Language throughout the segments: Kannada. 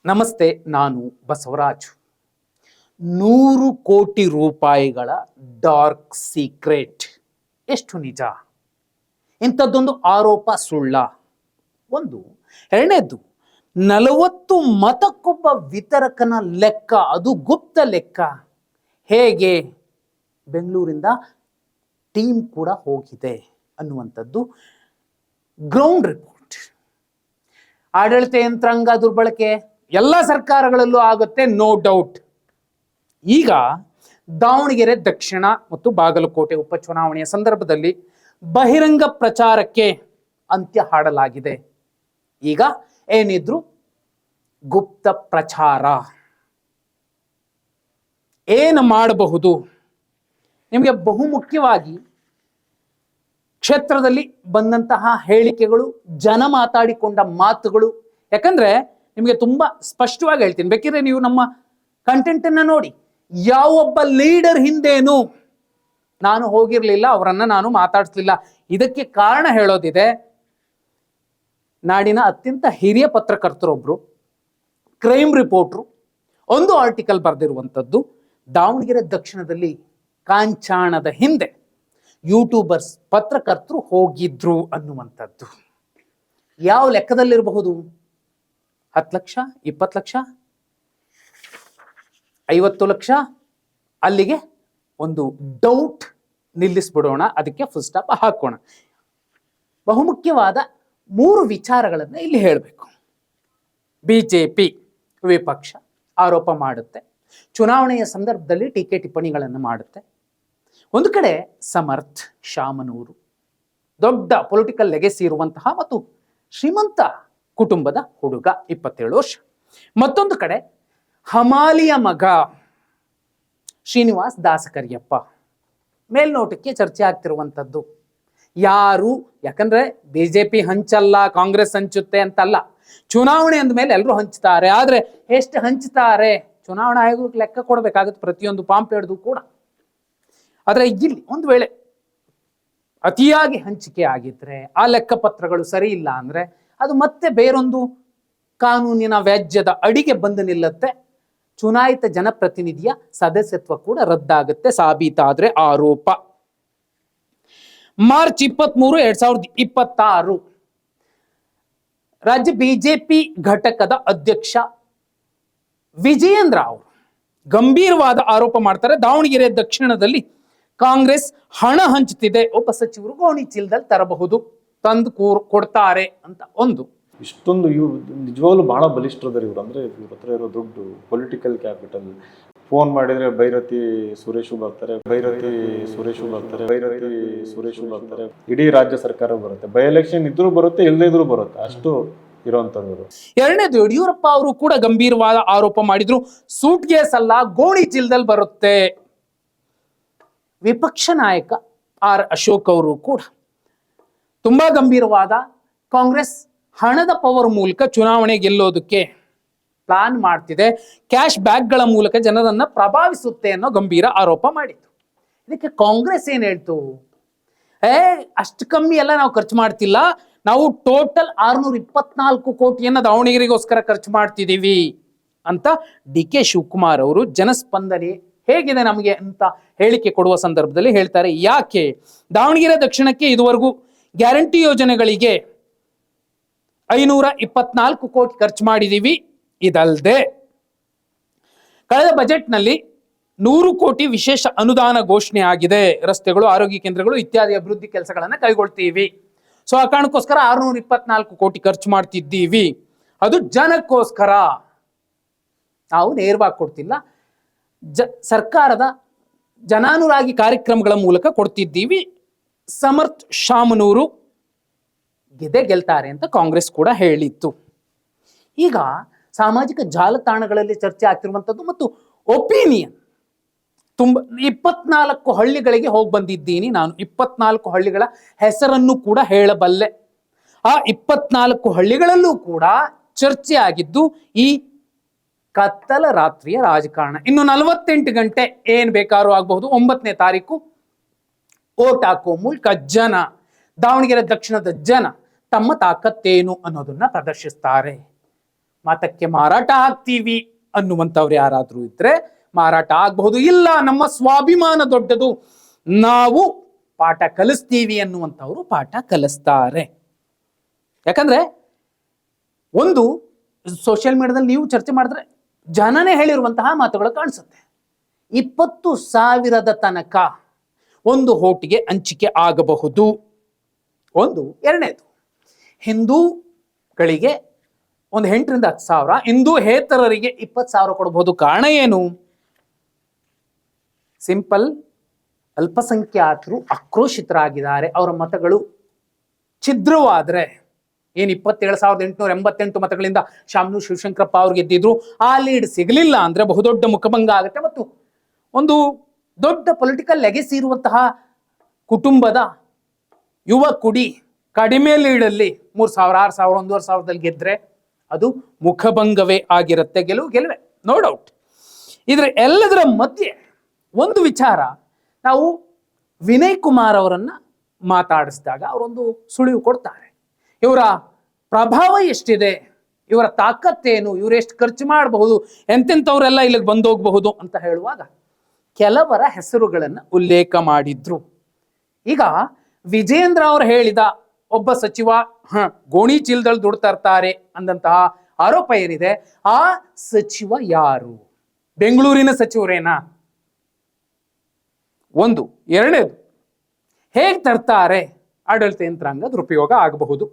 ನಮಸ್ತೆ, ನಾನು ಬಸವರಾಜ್. 100 ಕೋಟಿ ರೂಪಾಯಿಗಳ ಡಾರ್ಕ್ ಸೀಕ್ರೆಟ್ ಎಷ್ಟು ನಿಜ? ಇಂಥದ್ದೊಂದು ಆರೋಪ ಸುಳ್ಳ? ಒಂದು. ಎರಡನೇದ್ದು, 40 ಮತಕ್ಕೊಬ್ಬ ವಿತರಕನ ಲೆಕ್ಕ, ಅದು ಗುಪ್ತ ಲೆಕ್ಕ. ಹೇಗೆ? ಬೆಂಗಳೂರಿಂದ ಟೀಮ್ ಕೂಡ ಹೋಗಿದೆ ಅನ್ನುವಂಥದ್ದು ಗ್ರೌಂಡ್ ರಿಪೋರ್ಟ್. ಆಡಳಿತ ಯಂತ್ರಾಂಗ ದುರ್ಬಳಕೆ ಎಲ್ಲ ಸರ್ಕಾರಗಳಲ್ಲೂ ಆಗುತ್ತೆ, ನೋ ಡೌಟ್. ಈಗ ದಾವಣಗೆರೆ ದಕ್ಷಿಣ ಮತ್ತು ಬಾಗಲಕೋಟೆ ಉಪಚುನಾವಣೆಯ ಸಂದರ್ಭದಲ್ಲಿ ಬಹಿರಂಗ ಪ್ರಚಾರಕ್ಕೆ ಅಂತ್ಯ ಹಾಡಲಾಗಿದೆ. ಈಗ ಏನಿದ್ರು ಗುಪ್ತ ಪ್ರಚಾರ. ಏನು ಮಾಡಬಹುದು? ನಿಮಗೆ ಬಹುಮುಖ್ಯವಾಗಿ ಕ್ಷೇತ್ರದಲ್ಲಿ ಬಂದಂತಹ ಹೇಳಿಕೆಗಳು, ಜನ ಮಾತಾಡಿಕೊಂಡ ಮಾತುಗಳು. ಯಾಕಂದ್ರೆ ನಿಮಗೆ ತುಂಬಾ ಸ್ಪಷ್ಟವಾಗಿ ಹೇಳ್ತೀನಿ, ಬೇಕಿದ್ರೆ ನೀವು ನಮ್ಮ ಕಂಟೆಂಟ್ ಅನ್ನ ನೋಡಿ. ಯಾವೊಬ್ಬ ಲೀಡರ್ ಹಿಂದೇನು ನಾನು ಹೋಗಿರ್ಲಿಲ್ಲ, ಅವರನ್ನ ನಾನು ಮಾತಾಡಿಸ್ಲಿಲ್ಲ. ಇದಕ್ಕೆ ಕಾರಣ ಹೇಳೋದಿದೆ. ನಾಡಿನ ಅತ್ಯಂತ ಹಿರಿಯ ಪತ್ರಕರ್ತರೊಬ್ರು, ಕ್ರೈಮ್ ರಿಪೋರ್ಟ್ರು, ಒಂದು ಆರ್ಟಿಕಲ್ ಬರೆದಿರುವಂಥದ್ದು, ದಾವಣಗೆರೆ ದಕ್ಷಿಣದಲ್ಲಿ ಕಾಂಚಾಣದ ಹಿಂದೆ ಯೂಟ್ಯೂಬರ್ಸ್, ಪತ್ರಕರ್ತರು ಹೋಗಿದ್ರು ಅನ್ನುವಂಥದ್ದು. ಯಾವ ಲೆಕ್ಕದಲ್ಲಿರಬಹುದು? 10 ಲಕ್ಷ, 20 ಲಕ್ಷ, 50 ಲಕ್ಷ? ಅಲ್ಲಿಗೆ ಒಂದು ಡೌಟ್ ನಿಲ್ಲಿಸ್ಬಿಡೋಣ, ಅದಕ್ಕೆ ಫುಲ್ ಸ್ಟಾಪ್ ಹಾಕೋಣ. ಬಹುಮುಖ್ಯವಾದ 3 ವಿಚಾರಗಳನ್ನು ಇಲ್ಲಿ ಹೇಳಬೇಕು. ಬಿಜೆಪಿ ವಿಪಕ್ಷ ಆರೋಪ ಮಾಡುತ್ತೆ, ಚುನಾವಣೆಯ ಸಂದರ್ಭದಲ್ಲಿ ಟೀಕೆ ಟಿಪ್ಪಣಿಗಳನ್ನು ಮಾಡುತ್ತೆ. ಒಂದು ಕಡೆ ಸಮರ್ಥ್ ಶಾಮನೂರು, ದೊಡ್ಡ ಪೊಲಿಟಿಕಲ್ ಲೆಗೆಸಿ ಇರುವಂತಹ ಮತ್ತು ಶ್ರೀಮಂತ ಕುಟುಂಬದ ಹುಡುಗ, 27 ವರ್ಷ. ಮತ್ತೊಂದು ಕಡೆ ಹಮಾಲಿಯ ಮಗ ಶ್ರೀನಿವಾಸ್ ದಾಸಕರಿಯಪ್ಪ. ಮೇಲ್ನೋಟಕ್ಕೆ ಚರ್ಚೆ ಆಗ್ತಿರುವಂಥದ್ದು ಯಾರು? ಯಾಕಂದ್ರೆ ಬಿಜೆಪಿ ಹಂಚಲ್ಲ, ಕಾಂಗ್ರೆಸ್ ಹಂಚುತ್ತೆ ಅಂತಲ್ಲ. ಚುನಾವಣೆ ಅಂದ ಮೇಲೆ ಎಲ್ಲರೂ ಹಂಚ್ತಾರೆ. ಆದ್ರೆ ಎಷ್ಟು ಹಂಚ್ತಾರೆ? ಚುನಾವಣಾ ಆಯೋಗಕ್ಕೆ ಲೆಕ್ಕ ಕೊಡಬೇಕಾಗುತ್ತೆ ಪ್ರತಿಯೊಂದು ಪಾಂಪ್ಲೆಟ್ದು ಕೂಡ. ಆದರೆ ಇಲ್ಲಿ ಒಂದು ವೇಳೆ ಅತಿಯಾಗಿ ಹಂಚಿಕೆ ಆಗಿದ್ರೆ, ಆ ಲೆಕ್ಕಪತ್ರಗಳು ಸರಿ ಇಲ್ಲ ಅಂದ್ರೆ, ಅದು ಮತ್ತೆ ಬೇರೊಂದು ಕಾನೂನಿನ ವ್ಯಾಜ್ಯದ ಅಡಿಗೆ ಬಂದು ನಿಲ್ಲುತ್ತೆ. ಚುನಾಯಿತ ಜನಪ್ರತಿನಿಧಿಯ ಸದಸ್ಯತ್ವ ಕೂಡ ರದ್ದಾಗುತ್ತೆ ಸಾಬೀತಾದ್ರೆ ಆರೋಪ. ಮಾರ್ಚ್ 23, 2026 ರಾಜ್ಯ ಬಿಜೆಪಿ ಘಟಕದ ಅಧ್ಯಕ್ಷ ವಿಜಯೇಂದ್ರ ಅವರು ಗಂಭೀರವಾದ ಆರೋಪ ಮಾಡ್ತಾರೆ. ದಾವಣಗೆರೆ ದಕ್ಷಿಣದಲ್ಲಿ ಕಾಂಗ್ರೆಸ್ ಹಣ ಹಂಚುತ್ತಿದೆ, ಒಬ್ಬ ಸಚಿವರು ಗೋಣಿ ಚೀಲದಲ್ಲಿ ತರಬಹುದು, ತಂದು ಕೊಡ್ತಾರೆ ಅಂತ. ಒಂದು ಇಷ್ಟೊಂದು ಇವ್ರು ನಿಜವಾಗ್ಲೂ ಬಹಳ ಬಲಿಷ್ಠರದಾರೆ ಇವ್ರು. ಅಂದ್ರೆ ಇವ್ರ ಹತ್ರ ಇರೋ ದುಡ್ಡು, ಪೊಲಿಟಿಕಲ್ ಕ್ಯಾಪಿಟಲ್. ಫೋನ್ ಮಾಡಿದ್ರೆ ಭೈರತಿ ಸುರೇಶು ಬರ್ತಾರೆ, ಇಡೀ ರಾಜ್ಯ ಸರ್ಕಾರ ಬರುತ್ತೆ. ಬೈ ಎಲೆಕ್ಷನ್ ಇದ್ರೂ ಬರುತ್ತೆ, ಇಲ್ಲದೇ ಇದ್ರೂ ಬರುತ್ತೆ, ಅಷ್ಟು ಇರುವಂತವ್ರು. ಎರಡನೇದು, ಯಡಿಯೂರಪ್ಪ ಅವರು ಕೂಡ ಗಂಭೀರವಾದ ಆರೋಪ ಮಾಡಿದ್ರು, ಸೂಟ್ ಕೇಸ್ ಅಲ್ಲ, ಗೋಣಿ ಚೀಲದಲ್ಲಿ ಬರುತ್ತೆ. ವಿಪಕ್ಷ ನಾಯಕ ಆರ್ ಅಶೋಕ್ ಅವರು ಕೂಡ ತುಂಬಾ ಗಂಭೀರವಾದ, ಕಾಂಗ್ರೆಸ್ ಹಣದ ಪವರ್ ಮೂಲಕ ಚುನಾವಣೆ ಗೆಲ್ಲೋದಕ್ಕೆ ಪ್ಲಾನ್ ಮಾಡ್ತಿದೆ, ಕ್ಯಾಶ್ ಬ್ಯಾಕ್ಗಳ ಮೂಲಕ ಜನರನ್ನ ಪ್ರಭಾವಿಸುತ್ತೆ ಅನ್ನೋ ಗಂಭೀರ ಆರೋಪ ಮಾಡಿದ್ರು. ಇದಕ್ಕೆ ಕಾಂಗ್ರೆಸ್ ಏನ್ ಹೇಳ್ತು? ಅಷ್ಟು ಕಮ್ಮಿ ಎಲ್ಲ ನಾವು ಖರ್ಚು ಮಾಡ್ತಿಲ್ಲ, ನಾವು ಟೋಟಲ್ 624 ಕೋಟಿಯನ್ನ ದಾವಣಗೆರೆಗೋಸ್ಕರ ಖರ್ಚು ಮಾಡ್ತಿದ್ದೀವಿ ಅಂತ ಡಿ.ಕೆ. ಶಿವಕುಮಾರ್ ಅವರು ಜನಸ್ಪಂದನೆ ಹೇಗಿದೆ ನಮಗೆ ಅಂತ ಹೇಳಿಕೆ ಕೊಡುವ ಸಂದರ್ಭದಲ್ಲಿ ಹೇಳ್ತಾರೆ. ಯಾಕೆ? ದಾವಣಗೆರೆ ದಕ್ಷಿಣಕ್ಕೆ ಇದುವರೆಗೂ ಗ್ಯಾರಂಟಿ ಯೋಜನೆಗಳಿಗೆ 524 ಕೋಟಿ ಖರ್ಚು ಮಾಡಿದೀವಿ. ಇದಲ್ಲದೆ ಕಳೆದ ಬಜೆಟ್ನಲ್ಲಿ 100 ಕೋಟಿ ವಿಶೇಷ ಅನುದಾನ ಘೋಷಣೆ ಆಗಿದೆ. ರಸ್ತೆಗಳು, ಆರೋಗ್ಯ ಕೇಂದ್ರಗಳು ಇತ್ಯಾದಿ ಅಭಿವೃದ್ಧಿ ಕೆಲಸಗಳನ್ನ ಕೈಗೊಳ್ತೀವಿ. ಸೊ ಆ ಕಾರಣಕ್ಕೋಸ್ಕರ 624 ಕೋಟಿ ಖರ್ಚು ಮಾಡ್ತಿದ್ದೀವಿ. ಅದು ಜನಕ್ಕೋಸ್ಕರ, ನಾವು ನೇರವಾಗಿ ಕೊಡ್ತಿಲ್ಲ, ಸರ್ಕಾರದ ಜನಾನುರಾಗಿ ಕಾರ್ಯಕ್ರಮಗಳ ಮೂಲಕ ಕೊಡ್ತಿದ್ದೀವಿ. ಸಮರ್ಥ್ ಶಾಮನೂರು ಗೆಲ್ತಾರೆ ಅಂತ ಕಾಂಗ್ರೆಸ್ ಕೂಡ ಹೇಳಿತ್ತು. ಈಗ ಸಾಮಾಜಿಕ ಜಾಲತಾಣಗಳಲ್ಲಿ ಚರ್ಚೆ ಆಗ್ತಿರುವಂಥದ್ದು ಮತ್ತು ಒಪಿನಿಯನ್ ತುಂಬ. 24 ಹಳ್ಳಿಗಳಿಗೆ ಹೋಗಿ ಬಂದಿದ್ದೀನಿ ನಾನು. 24 ಹಳ್ಳಿಗಳ ಹೆಸರನ್ನು ಕೂಡ ಹೇಳಬಲ್ಲೆ. ಆ 24 ಹಳ್ಳಿಗಳಲ್ಲೂ ಕೂಡ ಚರ್ಚೆ ಆಗಿದ್ದು ಈ ಕತ್ತಲ ರಾತ್ರಿಯ ರಾಜಕಾರಣ. ಇನ್ನು 48 ಗಂಟೆ ಏನ್ ಬೇಕಾದ್ರೂ ಆಗಬಹುದು. 9ನೇ ತಾರೀಕು ಓಟ್ ಹಾಕೋ ಮೂಲಕ ಜನ, ದಾವಣಗೆರೆ ದಕ್ಷಿಣದ ಜನ ತಮ್ಮ ತಾಕತ್ತೇನು ಅನ್ನೋದನ್ನ ಪ್ರದರ್ಶಿಸ್ತಾರೆ. ಮತಕ್ಕೆ ಮಾರಾಟ ಆಗ್ತೀವಿ ಅನ್ನುವಂಥವ್ರು ಯಾರಾದ್ರೂ ಇದ್ರೆ ಮಾರಾಟ ಆಗಬಹುದು. ಇಲ್ಲ, ನಮ್ಮ ಸ್ವಾಭಿಮಾನ ದೊಡ್ಡದು, ನಾವು ಪಾಠ ಕಲಿಸ್ತೀವಿ ಅನ್ನುವಂಥವ್ರು ಪಾಠ ಕಲಿಸ್ತಾರೆ. ಯಾಕಂದ್ರೆ ಒಂದು ಸೋಷಿಯಲ್ ಮೀಡಿಯಾದಲ್ಲಿ ನೀವು ಚರ್ಚೆ ಮಾಡಿದ್ರೆ ಜನನೇ ಹೇಳಿರುವಂತಹ ಮಾತುಗಳು ಕಾಣಿಸುತ್ತೆ. 20,000 ತನಕ ಒಂದು ಹೋಟಿಗೆ ಹಂಚಿಕೆ ಆಗಬಹುದು. ಒಂದು. ಎರಡನೇದು, ಹಿಂದೂಗಳಿಗೆ ಒಂದು 8,000 ರಿಂದ 10,000, ಹಿಂದೂಹೇತರರಿಗೆ 20,000 ಕೊಡಬಹುದು. ಕಾರಣ ಏನು? ಸಿಂಪಲ್, ಅಲ್ಪಸಂಖ್ಯಾತರು ಆಕ್ರೋಶಿತರಾಗಿದ್ದಾರೆ. ಅವರ ಮತಗಳು ಛಿದ್ರವಾದ್ರೆ, ಏನು 27,888 ಮತಗಳಿಂದ ಶಾಮನೂರು ಶಿವಶಂಕರಪ್ಪ ಅವ್ರು ಗೆದ್ದಿದ್ರು, ಆ ಲೀಡ್ ಸಿಗಲಿಲ್ಲ ಅಂದ್ರೆ ಬಹುದೊಡ್ಡ ಮುಖಭಂಗ ಆಗುತ್ತೆ. ಮತ್ತು ಒಂದು ದೊಡ್ಡ ಪೊಲಿಟಿಕಲ್ ಲೆಗೆಸಿ ಇರುವಂತಹ ಕುಟುಂಬದ ಯುವ ಕುಡಿ ಕಡಿಮೆ ಲೀಡಲ್ಲಿ 3,000, 6,000, 1,500 ಗೆದ್ರೆ ಅದು ಮುಖಭಂಗವೇ ಆಗಿರುತ್ತೆ. ಗೆಲುವೆ, ನೋ ಡೌಟ್. ಇದ್ರ ಎಲ್ಲದರ ಮಧ್ಯೆ ಒಂದು ವಿಚಾರ, ನಾವು ವಿನಯ್ ಕುಮಾರ್ ಅವರನ್ನ ಮಾತಾಡಿಸಿದಾಗ ಅವರೊಂದು ಸುಳಿವು ಕೊಡ್ತಾರೆ. ಇವರ ಪ್ರಭಾವ ಎಷ್ಟಿದೆ, ಇವರ ತಾಕತ್ತೇನು, ಇವರು ಎಷ್ಟು ಖರ್ಚು ಮಾಡಬಹುದು, ಎಂತೆಂಥವರೆಲ್ಲ ಇಲ್ಲಿಗೆ ಬಂದೋಗಬಹುದು ಅಂತ ಹೇಳುವಾಗ ಕೆಲವರ ಹೆಸರುಗಳನ್ನು ಉಲ್ಲೇಖ ಮಾಡಿದ್ರು. ಈಗ ವಿಜೇಂದ್ರ ಅವರು ಹೇಳಿದ ಒಬ್ಬ ಸಚಿವ ಗೋಣಿ ಚೀಲದಲ್ಲಿ ದುಡ್ಡು ತರ್ತಾರೆ ಅಂದಂತಹ ಆರೋಪ ಏನಿದೆ, ಆ ಸಚಿವ ಯಾರು? ಬೆಂಗಳೂರಿನ ಸಚಿವರೇನಾ? ಒಂದು. ಎರಡನೇದು, ಹೇಗೆ ತರ್ತಾರೆ? ಆಡಳಿತ ಯಂತ್ರಾಂಗ ದುರುಪಯೋಗ ಆಗಬಹುದು.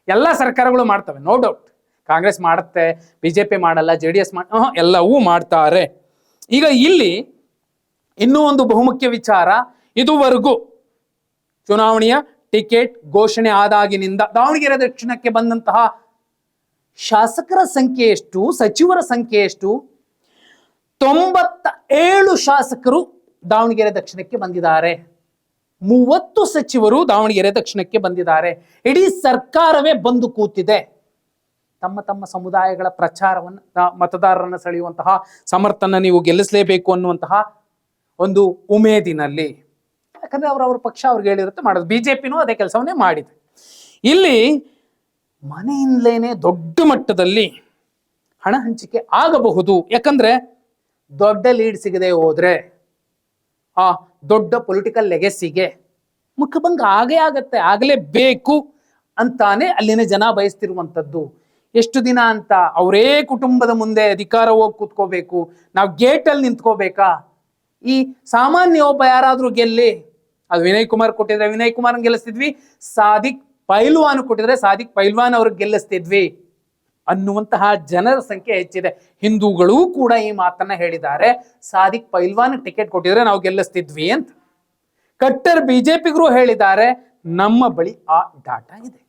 ಎಲ್ಲ ಸರ್ಕಾರಗಳು ಮಾಡ್ತವೆ, ನೋ ಡೌಟ್. ಕಾಂಗ್ರೆಸ್ ಮಾಡುತ್ತೆ, ಬಿಜೆಪಿ ಮಾಡಲ್ಲ, JDS ಎಲ್ಲವೂ ಮಾಡ್ತಾರೆ. ಈಗ ಇಲ್ಲಿ ಇನ್ನೂ ಒಂದು ಬಹುಮುಖ್ಯ ವಿಚಾರ, ಇದುವರೆಗೂ ಚುನಾವಣೆಯ ಟಿಕೆಟ್ ಘೋಷಣೆ ಆದಾಗಿನಿಂದ ದಾವಣಗೆರೆ ದಕ್ಷಿಣಕ್ಕೆ ಬಂದಂತಹ ಶಾಸಕರ ಸಂಖ್ಯೆ ಎಷ್ಟು, ಸಚಿವರ ಸಂಖ್ಯೆ ಎಷ್ಟು? 97 ಶಾಸಕರು ದಾವಣಗೆರೆ ದಕ್ಷಿಣಕ್ಕೆ ಬಂದಿದ್ದಾರೆ, 30 ಸಚಿವರು ದಾವಣಗೆರೆ ದಕ್ಷಿಣಕ್ಕೆ ಬಂದಿದ್ದಾರೆ. ಇಡೀ ಸರ್ಕಾರವೇ ಬಂದು ಕೂತಿದೆ. ತಮ್ಮ ತಮ್ಮ ಸಮುದಾಯಗಳ ಪ್ರಚಾರವನ್ನು, ಮತದಾರರನ್ನು ಸೆಳೆಯುವಂತಹ ಸಮರ್ಥನ ನೀವು ಗೆಲ್ಲಿಸಲೇಬೇಕು ಅನ್ನುವಂತಹ ಒಂದು ಉಮೇದಿನಲ್ಲಿ. ಯಾಕಂದ್ರೆ ಅವ್ರ ಪಕ್ಷ ಅವ್ರಿಗೆ ಹೇಳಿರುತ್ತೆ ಮಾಡೋದು. ಬಿಜೆಪಿನೂ ಅದೇ ಕೆಲಸವನ್ನೇ ಮಾಡಿದೆ. ಇಲ್ಲಿ ಮನೆಯಿಂದಲೇನೆ ದೊಡ್ಡ ಮಟ್ಟದಲ್ಲಿ ಹಣ ಹಂಚಿಕೆ ಆಗಬಹುದು. ಯಾಕಂದ್ರೆ ದೊಡ್ಡ ಲೀಡ್ ಸಿಗದೆ ಹೋದ್ರೆ ಆ ದೊಡ್ಡ ಪೊಲಿಟಿಕಲ್ ಲೆಗೆಸಿಗೆ ಮುಖಭಂಗ ಆಗತ್ತೆ, ಆಗಲೇಬೇಕು ಅಂತಾನೆ ಅಲ್ಲಿನ ಜನ ಬಯಸ್ತಿರುವಂಥದ್ದು. ಎಷ್ಟು ದಿನ ಅಂತ ಅವರೇ ಕುಟುಂಬದ ಮುಂದೆ ಅಧಿಕಾರ ಹೋಗಿ ಕೂತ್ಕೋಬೇಕು, ನಾವು ಗೇಟಲ್ಲಿ ನಿಂತ್ಕೋಬೇಕಾ? ಈ ಸಾಮಾನ್ಯ ಒಬ್ಬ ಯಾರಾದ್ರೂ ಗೆಲ್ಲಿ, ಅದು ವಿನಯ್ ಕುಮಾರ್ ಕೊಟ್ಟಿದ್ರೆ ವಿನಯ್ ಕುಮಾರ್ ಗೆಲ್ಲಿಸ್ತಿದ್ವಿ, ಸಾದಿಕ್ ಪೈಲ್ವಾನ್ ಕೊಟ್ಟಿದ್ರೆ ಸಾದಿಕ್ ಪೈಲ್ವಾನ್ ಅವ್ರಿಗೆ ಗೆಲ್ಲಿಸ್ತಿದ್ವಿ ಅನ್ನುವಂತಹ ಜನರ ಸಂಖ್ಯೆ ಹೆಚ್ಚಿದೆ. ಹಿಂದೂಗಳೂ ಕೂಡ ಈ ಮಾತನ್ನ ಹೇಳಿದ್ದಾರೆ, ಸಾದಿಕ್ ಪೈಲ್ವಾನ್ ಟಿಕೆಟ್ ಕೊಟ್ಟಿದ್ರೆ ನಾವು ಗೆಲ್ಲಿಸ್ತಿದ್ವಿ ಅಂತ. ಕಟ್ಟರ್ ಬಿಜೆಪಿಗರು ಹೇಳಿದ್ದಾರೆ, ನಮ್ಮ ಬಳಿ ಆ ಡಾಟಾ ಇದೆ.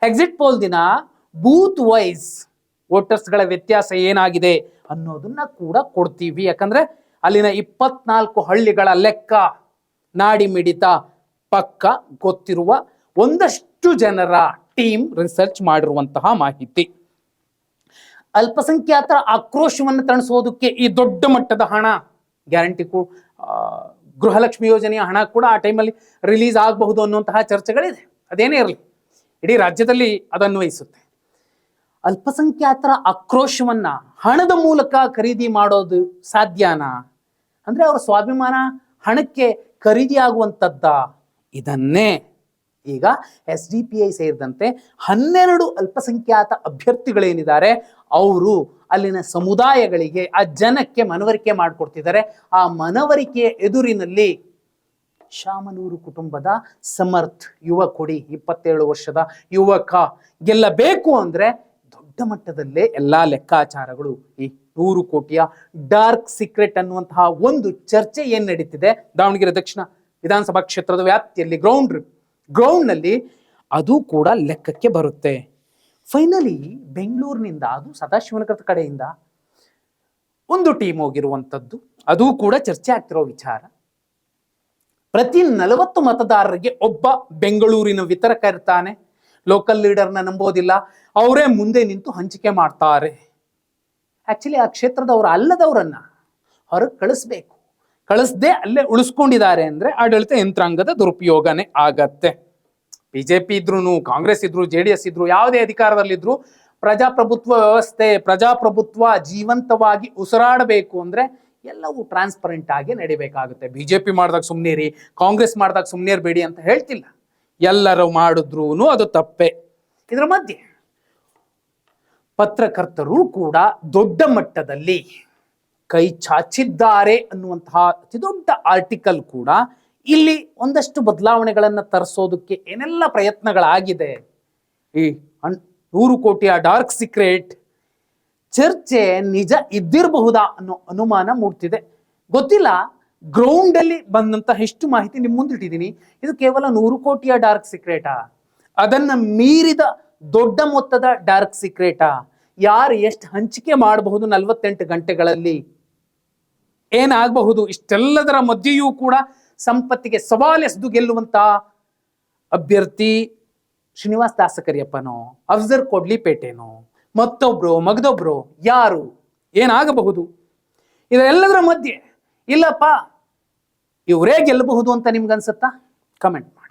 ಎಕ್ಸಿಟ್ ಪೋಲ್ ದಿನ ಬೂತ್ ವೈಸ್ ವೋಟರ್ಸ್ಗಳ ವ್ಯತ್ಯಾಸ ಏನಾಗಿದೆ ಅನ್ನೋದನ್ನ ಕೂಡ ಕೊಡ್ತೀವಿ. ಯಾಕಂದ್ರೆ ಅಲ್ಲಿನ 24 ಹಳ್ಳಿಗಳ ಲೆಕ್ಕ, ನಾಡಿ ಮಿಡಿತ ಪಕ್ಕ ಗೊತ್ತಿರುವ ಒಂದಷ್ಟು ಜನರ ಟೀಮ್ ರಿಸರ್ಚ್ ಮಾಡಿರುವಂತಹ ಮಾಹಿತಿ. ಅಲ್ಪಸಂಖ್ಯಾತರ ಆಕ್ರೋಶವನ್ನು ತಣಿಸೋದಕ್ಕೆ ಈ ದೊಡ್ಡ ಮಟ್ಟದ ಹಣ, ಗ್ಯಾರಂಟಿ ಗೃಹಲಕ್ಷ್ಮಿ ಯೋಜನೆಯ ಹಣ ಕೂಡ ಆ ಟೈಮಲ್ಲಿ ರಿಲೀಸ್ ಆಗಬಹುದು ಅನ್ನುವಂತಹ ಚರ್ಚೆಗಳಿದೆ. ಅದೇನೇ ಇರಲಿ, ಇಡೀ ರಾಜ್ಯದಲ್ಲಿ ಅದನ್ವಯಿಸುತ್ತೆ. ಅಲ್ಪಸಂಖ್ಯಾತರ ಆಕ್ರೋಶವನ್ನ ಹಣದ ಮೂಲಕ ಖರೀದಿ ಮಾಡೋದು ಸಾಧ್ಯನಾ? ಅಂದ್ರೆ ಅವರ ಸ್ವಾಭಿಮಾನ ಹಣಕ್ಕೆ ಖರೀದಿ ಆಗುವಂಥದ್ದ? ಇದನ್ನೇ ಈಗ SDPI ಸೇರಿದಂತೆ 12 ಅಲ್ಪಸಂಖ್ಯಾತ ಅಭ್ಯರ್ಥಿಗಳೇನಿದ್ದಾರೆ ಅವರು ಅಲ್ಲಿನ ಸಮುದಾಯಗಳಿಗೆ, ಆ ಜನಕ್ಕೆ ಮನವರಿಕೆ ಮಾಡಿಕೊಡ್ತಿದ್ದಾರೆ. ಆ ಮನವರಿಕೆಯ ಎದುರಿನಲ್ಲಿ ಶಾಮನೂರು ಕುಟುಂಬದ ಸಮರ್ಥ್ ಯುವ ಕೊಡಿ, 27 ವರ್ಷದ ಯುವಕ ಗೆಲ್ಲಬೇಕು ಅಂದ್ರೆ ದೊಡ್ಡ ಮಟ್ಟದಲ್ಲೇ ಎಲ್ಲಾ ಲೆಕ್ಕಾಚಾರಗಳು, ಈ 100 ಕೋಟಿಯ ಡಾರ್ಕ್ ಸೀಕ್ರೆಟ್ ಅನ್ನುವಂತಹ ಒಂದು ಚರ್ಚೆ ಏನ್ ನಡೀತಿದೆ ದಾವಣಗೆರೆ ದಕ್ಷಿಣ ವಿಧಾನಸಭಾ ಕ್ಷೇತ್ರದ ವ್ಯಾಪ್ತಿಯಲ್ಲಿ ಗ್ರೌಂಡ್ ನಲ್ಲಿ, ಅದು ಕೂಡ ಲೆಕ್ಕಕ್ಕೆ ಬರುತ್ತೆ. ಫೈನಲಿ ಬೆಂಗಳೂರಿನಿಂದ, ಅದು ಸದಾಶಿವನಗರದ ಕಡೆಯಿಂದ ಒಂದು ಟೀಮ್ ಹೋಗಿರುವಂಥದ್ದು, ಅದು ಕೂಡ ಚರ್ಚೆ ಆಗ್ತಿರೋ ವಿಚಾರ. ಪ್ರತಿ 40 ಮತದಾರರಿಗೆ ಒಬ್ಬ ಬೆಂಗಳೂರಿನ ವಿತರಕ ಇರ್ತಾನೆ. ಲೋಕಲ್ ಲೀಡರ್ನ ನಂಬೋದಿಲ್ಲ, ಅವರೇ ಮುಂದೆ ನಿಂತು ಹಂಚಿಕೆ ಮಾಡ್ತಾರೆ. ಆಕ್ಚುಲಿ ಆ ಕ್ಷೇತ್ರದವರು ಅಲ್ಲದವರನ್ನ ಹೊರಗೆ ಕಳಿಸ್ಬೇಕು. ಕಳಿಸ್ದೆ ಅಲ್ಲೇ ಉಳಿಸ್ಕೊಂಡಿದ್ದಾರೆ ಅಂದ್ರೆ ಆಡಳಿತ ಯಂತ್ರಾಂಗದ ದುರುಪಯೋಗನೇ ಆಗತ್ತೆ. ಬಿಜೆಪಿ ಇದ್ರು, ಕಾಂಗ್ರೆಸ್ ಇದ್ರು, JDS ಇದ್ರು, ಯಾವುದೇ ಅಧಿಕಾರದಲ್ಲಿದ್ರು ಪ್ರಜಾಪ್ರಭುತ್ವ ವ್ಯವಸ್ಥೆ, ಪ್ರಜಾಪ್ರಭುತ್ವ ಜೀವಂತವಾಗಿ ಉಸಿರಾಡಬೇಕು ಅಂದ್ರೆ ಎಲ್ಲವೂ ಟ್ರಾನ್ಸ್ಪರೆಂಟ್ ಆಗಿ ನಡಿಬೇಕಾಗುತ್ತೆ. ಬಿಜೆಪಿ ಮಾಡಿದಾಗ ಸುಮ್ಮನಿರಿ, ಕಾಂಗ್ರೆಸ್ ಮಾಡಿದಾಗ ಸುಮ್ಮನಿರ್ಬೇಡಿ ಅಂತ ಹೇಳ್ತಿಲ್ಲ. ಎಲ್ಲರೂ ಮಾಡಿದ್ರೂ ಅದು ತಪ್ಪೆ. ಇದರ ಮಧ್ಯೆ ಪತ್ರಕರ್ತರು ಕೂಡ ದೊಡ್ಡ ಮಟ್ಟದಲ್ಲಿ ಕೈ ಚಾಚಿದ್ದಾರೆ ಅನ್ನುವಂತಹ ಅತಿ ದೊಡ್ಡ ಆರ್ಟಿಕಲ್ ಕೂಡ ಇಲ್ಲಿ ಒಂದಷ್ಟು ಬದಲಾವಣೆಗಳನ್ನು ತರಿಸೋದಕ್ಕೆ ಏನೆಲ್ಲ ಪ್ರಯತ್ನಗಳಾಗಿದೆ. ಈ 100 ಕೋಟಿಯ ಡಾರ್ಕ್ ಸೀಕ್ರೆಟ್ ಚರ್ಚೆ ನಿಜ ಇದ್ದಿರಬಹುದಾ ಅನ್ನೋ ಅನುಮಾನ ಮೂಡ್ತಿದೆ. ಗೊತ್ತಿಲ್ಲ. ಗ್ರೌಂಡ್ ಅಲ್ಲಿ ಬಂದಂತಹ ಎಷ್ಟು ಮಾಹಿತಿ ನಿಮ್ ಮುಂದಿಟ್ಟಿದ್ದೀನಿ. ಇದು ಕೇವಲ 100 ಕೋಟಿಯ ಡಾರ್ಕ್ ಸೀಕ್ರೆಟಾ, ಅದನ್ನ ಮೀರಿದ ದೊಡ್ಡ ಮೊತ್ತದ ಡಾರ್ಕ್ ಸೀಕ್ರೆಟಾ, ಯಾರು ಎಷ್ಟು ಹಂಚಿಕೆ ಮಾಡಬಹುದು 48 ಗಂಟೆಗಳಲ್ಲಿ, ಏನಾಗಬಹುದು? ಇಷ್ಟೆಲ್ಲದರ ಮಧ್ಯೆಯೂ ಕೂಡ ಸಂಪತ್ತಿಗೆ ಸವಾಲೆಸೆದು ಗೆಲ್ಲುವಂತ ಅಭ್ಯರ್ಥಿ ಶ್ರೀನಿವಾಸ್ ದಾಸಕರಿಯಪ್ಪನೋ, ಅಫ್ಜರ್ ಕೊಡ್ಲಿಪೇಟೆನೋ, ಮಗದೊಬ್ರು ಯಾರು, ಏನಾಗಬಹುದು? ಇದೆಲ್ಲದರ ಮಧ್ಯೆ ಇಲ್ಲಪ್ಪ ಇವರೇ ಗೆಲ್ಲಬಹುದು ಅಂತ ನಿಮ್ಗನ್ಸುತ್ತಾ? ಕಮೆಂಟ್.